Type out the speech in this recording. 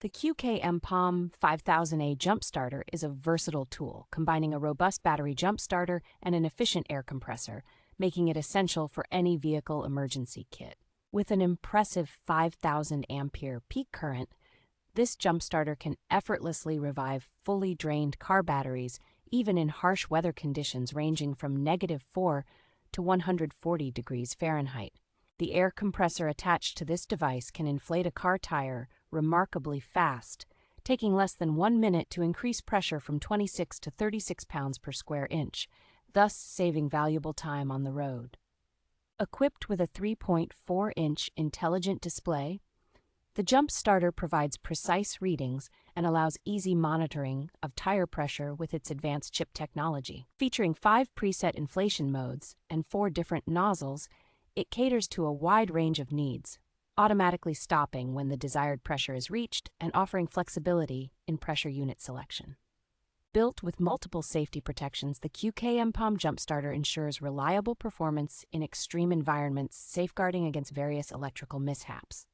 The QKMPOM 5000A jump starter is a versatile tool, combining a robust battery jump starter and an efficient air compressor, making it essential for any vehicle emergency kit. With an impressive 5,000 ampere peak current, this jump starter can effortlessly revive fully drained car batteries, even in harsh weather conditions ranging from -4 to 140 degrees Fahrenheit. The air compressor attached to this device can inflate a car tire remarkably fast, taking less than 1 minute to increase pressure from 26 to 36 pounds per square inch, thus saving valuable time on the road. Equipped with a 3.4-inch intelligent display, the jump starter provides precise readings and allows easy monitoring of tire pressure with its advanced chip technology. Featuring 5 preset inflation modes and 4 different nozzles, it caters to a wide range of needs, automatically stopping when the desired pressure is reached and offering flexibility in pressure unit selection. Built with multiple safety protections, the QKMPOM jump starter ensures reliable performance in extreme environments, safeguarding against various electrical mishaps.